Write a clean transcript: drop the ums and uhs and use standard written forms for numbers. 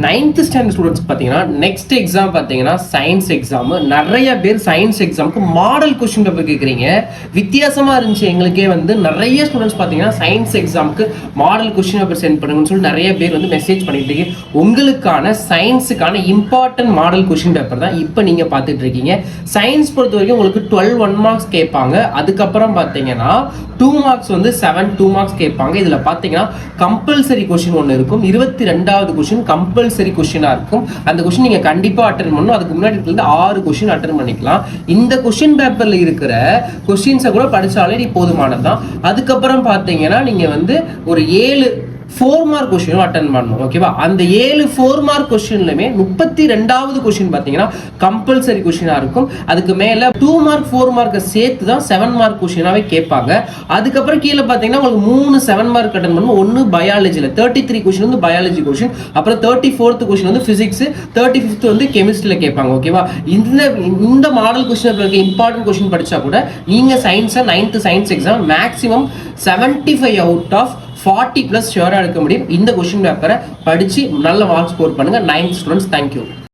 9th standard students பார்த்தீங்கன்னா next exam பார்த்தீங்கன்னா science exam. நிறைய பேர் சயின்ஸ் எக்ஸாமுக்கு மாடல் கொஸ்டின் பேப்பர் கேட்குறீங்க. வித்தியாசமாக இருந்துச்சு எங்களுக்கே நிறைய ஸ்டூடெண்ட்ஸ் பார்த்தீங்கன்னா சயின்ஸ் எக்ஸாமுக்கு மாடல் கொஸ்டின் பேப்பர் சென்ட் பண்ணுங்கன்னு சொல்லி நிறைய பேர் மெசேஜ் பண்ணிட்டு இருக்கீங்க. உங்களுக்கான சயின்ஸுக்கான இம்பார்ட்டன்ட் மாடல் கொஸ்டின் பேப்பர் தான் இப்போ நீங்கள் பார்த்துட்டு இருக்கீங்க. சயின்ஸ் பொறுத்த வரைக்கும் உங்களுக்கு 12 1 மார்க்ஸ் கேட்பாங்க. அதுக்கப்புறம் பார்த்தீங்கன்னா 2 மார்க்ஸ் 7 2 மார்க்ஸ் கேட்பாங்க. இதில் பார்த்தீங்கன்னா கம்பல்சரி கொஸ்டின் ஒன்று இருக்கும். 22வது கொஸ்டின் கம்பல்சரி கொஸ்டினா இருக்கும். அந்த கொஸ்டின் நீங்க கண்டிப்பா அட்டெண்ட் பண்ணணும். அதுக்கு முன்னாடி 6 கொஸ்டின் அட்டெண்ட் பண்ணிக்கலாம். இந்த கொஸ்டின் பேப்பர்ல இருக்கிற கொஸ்டின்ஸை கூட படிச்சாலே போதுமானதுதான். அதுக்கப்புறம் பாத்தீங்கன்னா நீங்க ஒரு 7 4 மார்க் கொஸ்டினும் அட்டன் பண்ணணும். ஓகேவா? அந்த 7 4 மார்க் கொஸ்டின்லுமே 32வது கொஸ்டின் பார்த்தீங்கன்னா கம்பல்சரி கொஸ்டினா இருக்கும். அதுக்கு மேல 2 மார்க் 4 மார்க்கை சேர்த்து தான் 7 மார்க் கொஸ்டினாவே கேட்பாங்க. அதுக்கப்புறம் கீழே பார்த்தீங்கன்னா உங்களுக்கு 3 7 மார்க் அட்டன் பண்ணணும். ஒன்று பயாலஜியில் 33 கொஸ்டின் பயாலஜி கொஸ்டின், அப்புறம் 34th கொஸ்டின் பிசிக்ஸ், 35th கெமிஸ்ட்ரியில் கேட்பாங்க. ஓகேவா? இந்த மாடல் கொஸ்டின் இம்பார்ட்டன்ட் கொஸ்டின் படிச்சா கூட நீங்க science 9th science exam maximum 75 out of 40+ ஷியோரா எடுக்க முடியும். இந்த கொஸ்டின் பேப்பரை படிச்சு நல்ல மார்க் ஸ்கோர் பண்ணுங்க 9th ஸ்டூடெண்ட்ஸ். தேங்க்யூ.